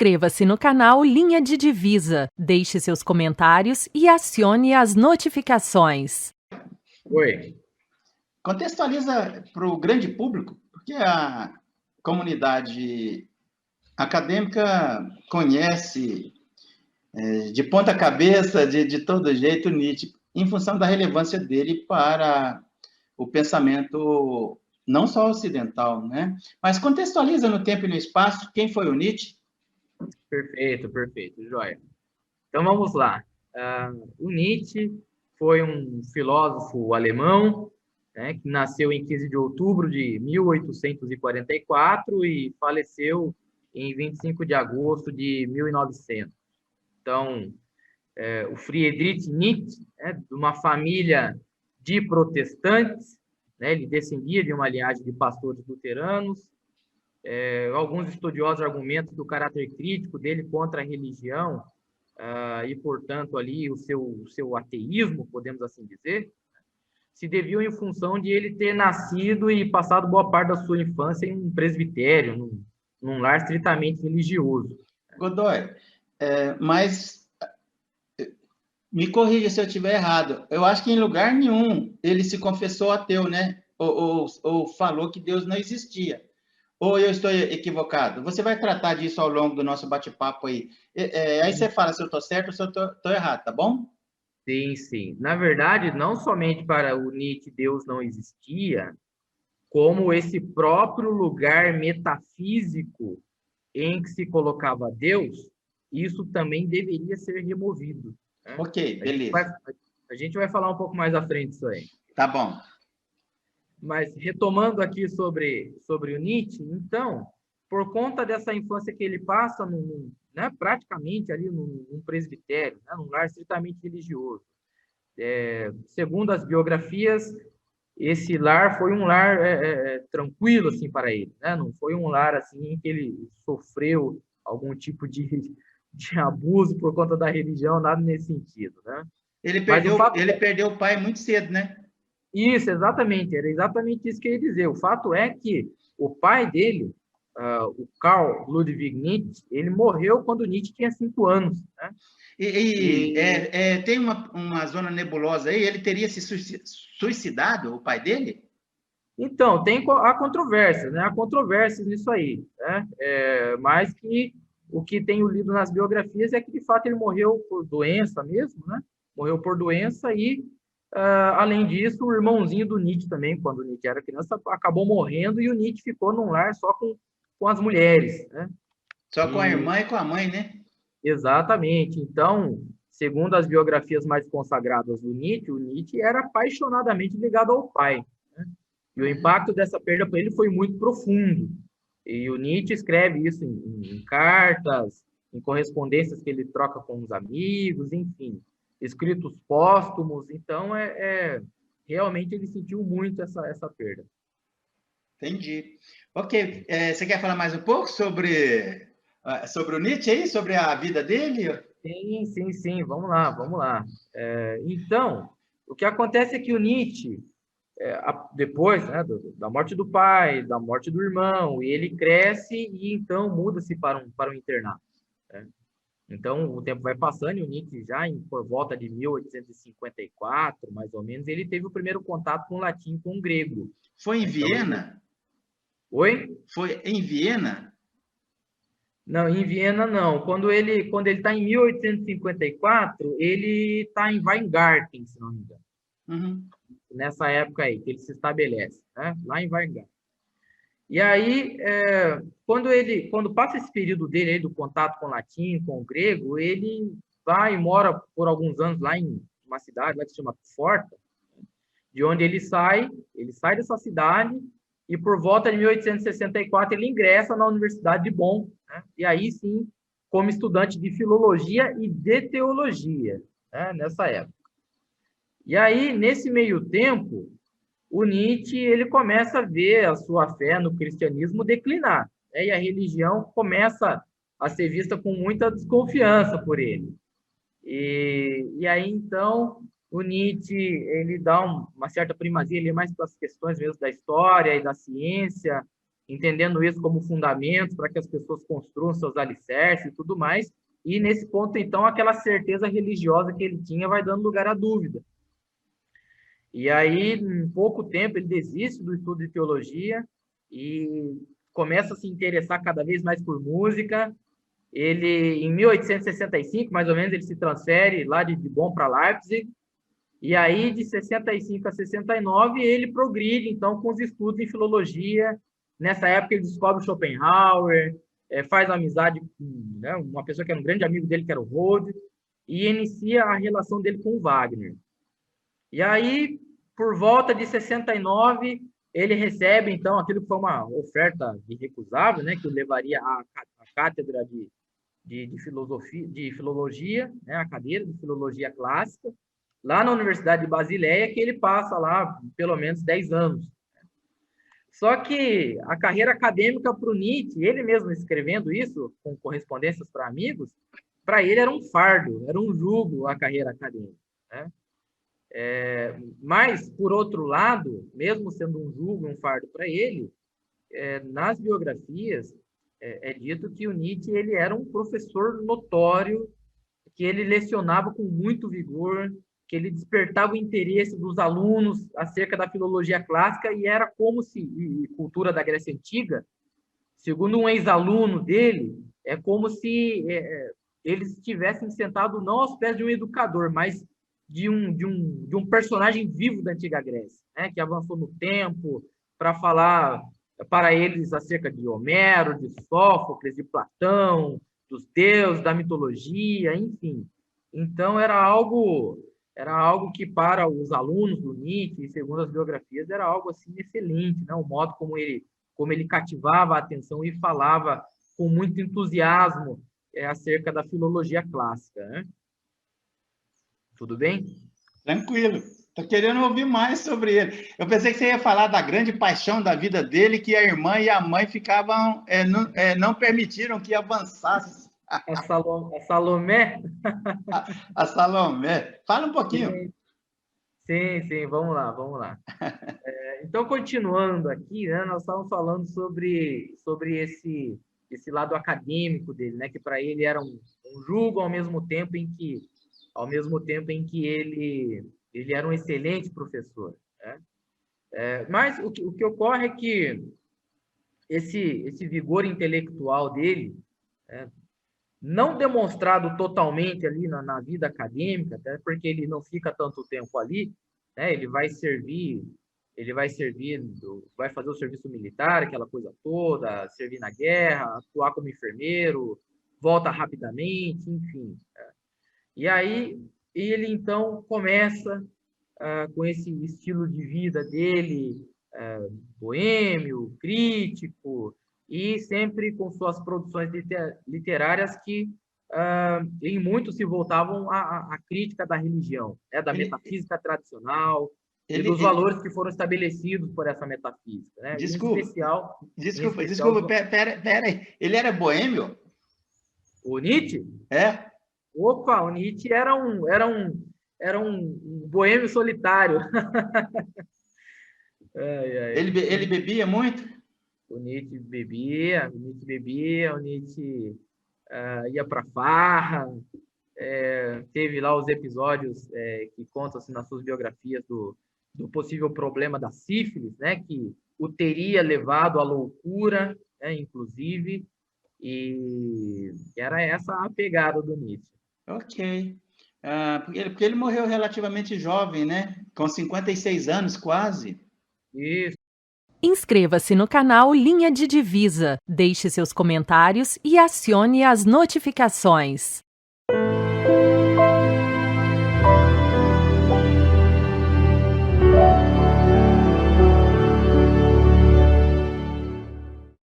Inscreva-se no canal Linha de Divisa, deixe seus comentários e acione as notificações. Oi. Contextualiza para o grande público, porque a comunidade acadêmica conhece de ponta cabeça, de todo jeito, Nietzsche, em função da relevância dele para o pensamento não só ocidental, né? Mas contextualiza no tempo e no espaço quem foi o Nietzsche. Perfeito, joia. Então vamos lá. O Nietzsche foi um filósofo alemão, né, que nasceu em 15 de outubro de 1844 e faleceu em 25 de agosto de 1900. Então, o Friedrich Nietzsche, de uma família de protestantes, né, ele descendia de uma linhagem de pastores luteranos. Alguns estudiosos argumentam que o caráter crítico dele contra a religião e, portanto, ali o seu ateísmo, podemos assim dizer, se deviam em função de ele ter nascido e passado boa parte da sua infância em um presbitério, num lar estritamente religioso. Godoy, mas me corrija se eu estiver errado. Eu acho que em lugar nenhum ele se confessou ateu, né? Ou falou que Deus não existia. Ou eu estou equivocado? Você vai tratar disso ao longo do nosso bate-papo aí. Aí você fala se eu estou certo ou se eu estou errado, tá bom? Sim. Na verdade, não somente para o Nietzsche Deus não existia, como esse próprio lugar metafísico em que se colocava Deus, isso também deveria ser removido. Né? Ok, beleza. A gente vai falar um pouco mais à frente disso aí. Tá bom. Mas retomando aqui sobre o Nietzsche, então, por conta dessa infância que ele passa, né, praticamente ali num presbitério, né, num lar estritamente religioso. Segundo as biografias, esse lar foi um lar tranquilo assim para ele, né? Não foi um lar assim em que ele sofreu algum tipo de abuso por conta da religião, nada nesse sentido, né? Ele perdeu o pai muito cedo, né? Isso, exatamente, era exatamente isso que eu ia dizer. O fato é que o pai dele, o Carl Ludwig Nietzsche, ele morreu quando Nietzsche tinha 5 anos, né? Tem uma zona nebulosa aí, ele teria se suicidado, o pai dele? Então, há controvérsias, né? Há controvérsias nisso aí, né? Mas que o que tenho lido nas biografias é que, de fato, ele morreu por doença mesmo, né? Morreu por doença e, além disso, o irmãozinho do Nietzsche também, quando o Nietzsche era criança, acabou morrendo e o Nietzsche ficou num lar só com as mulheres, né? Só com a irmã e com a mãe, né? Exatamente. Então, segundo as biografias mais consagradas do Nietzsche, o Nietzsche era apaixonadamente ligado ao pai, né? E o impacto dessa perda para ele foi muito profundo. E o Nietzsche escreve isso em cartas, em correspondências que ele troca com os amigos, enfim, escritos póstumos. Então, realmente ele sentiu muito essa perda. Entendi. Ok. Você quer falar mais um pouco sobre o Nietzsche aí? Sobre a vida dele? Sim. Vamos lá. Então, o que acontece é que o Nietzsche, depois, né, da morte do pai, da morte do irmão, e ele cresce e então muda-se para um internato, né? Então, o tempo vai passando e o Nietzsche já por volta de 1854, mais ou menos, ele teve o primeiro contato com o latim, com o grego. Foi em Viena? Oi? Foi em Viena? Não, em Viena não. Quando ele está em 1854, ele está em Weingarten, se não me engano. Uhum. Nessa época aí, que ele se estabelece, né? Lá em Weingarten. E aí, quando passa esse período dele aí do contato com o latim, com o grego, ele vai e mora por alguns anos lá em uma cidade lá que se chama Forta, de onde ele sai dessa cidade e por volta de 1864 ele ingressa na Universidade de Bonn, né? E aí sim, como estudante de filologia e de teologia, né? Nessa época. E aí, nesse meio tempo, o Nietzsche ele começa a ver a sua fé no cristianismo declinar, né? E a religião começa a ser vista com muita desconfiança por ele. E aí, então, o Nietzsche ele dá uma certa primazia, ele é mais para as questões mesmo da história e da ciência, entendendo isso como fundamentos para que as pessoas construam seus alicerces e tudo mais. E nesse ponto, então, aquela certeza religiosa que ele tinha vai dando lugar à dúvida. E aí, em pouco tempo, ele desiste do estudo de teologia e começa a se interessar cada vez mais por música. Ele, em 1865, mais ou menos, ele se transfere lá de Bonn para Leipzig. E aí, de 65 a 69, ele progride, então, com os estudos em filologia. Nessa época, ele descobre Schopenhauer, faz amizade com, né, uma pessoa que era um grande amigo dele, que era o Rode, e inicia a relação dele com o Wagner. E aí, por volta de 69, ele recebe, então, aquilo que foi uma oferta irrecusável, né, que o levaria à cátedra de filologia, né, a cadeira de filologia clássica, lá na Universidade de Basileia, que ele passa lá pelo menos 10 anos. Só que a carreira acadêmica para o Nietzsche, ele mesmo escrevendo isso, com correspondências para amigos, para ele era um fardo, era um jugo a carreira acadêmica, né? Mas, por outro lado, mesmo sendo um jugo, um fardo para ele, nas biografias é dito que o Nietzsche ele era um professor notório, que ele lecionava com muito vigor, que ele despertava o interesse dos alunos acerca da filologia clássica, e era como se, e cultura da Grécia Antiga, segundo um ex-aluno dele, é como se eles estivessem sentados não aos pés de um educador, mas de um personagem vivo da Antiga Grécia, né, que avançou no tempo para falar para eles acerca de Homero, de Sófocles, de Platão, dos deuses, da mitologia, enfim. Então, era algo que, para os alunos do Nietzsche, segundo as biografias, era algo assim excelente, né? O modo como ele cativava a atenção e falava com muito entusiasmo acerca da filologia clássica, né? Tudo bem? Tranquilo. Estou querendo ouvir mais sobre ele. Eu pensei que você ia falar da grande paixão da vida dele, que a irmã e a mãe ficavam, não permitiram que avançasse. A Salomé? A Salomé. Fala um pouquinho. Sim, vamos lá. Então, continuando aqui, né, nós estávamos falando sobre esse lado acadêmico dele, né, que para ele era um jugo ao mesmo tempo em que ele era um excelente professor, né? Mas o que ocorre é que esse vigor intelectual dele, não demonstrado totalmente ali na vida acadêmica, até porque ele não fica tanto tempo ali, né? Ele vai fazer o serviço militar, aquela coisa toda, servir na guerra, atuar como enfermeiro, volta rapidamente, enfim. E aí ele então começa com esse estilo de vida dele, boêmio, crítico, e sempre com suas produções literárias que em muito se voltavam à crítica da religião, da metafísica tradicional, e dos valores que foram estabelecidos por essa metafísica, né? Desculpa, pera aí. Ele era boêmio? O Nietzsche? Opa, o Nietzsche era um boêmio solitário. Ele bebia muito? O Nietzsche bebia, o Nietzsche ia para farra, teve lá os episódios que contam-se nas suas biografias do possível problema da sífilis, né, que o teria levado à loucura, né, inclusive, e era essa a pegada do Nietzsche. Ok. Porque ele morreu relativamente jovem, né? Com 56 anos, quase. Isso. Inscreva-se no canal Linha de Divisa, deixe seus comentários e acione as notificações.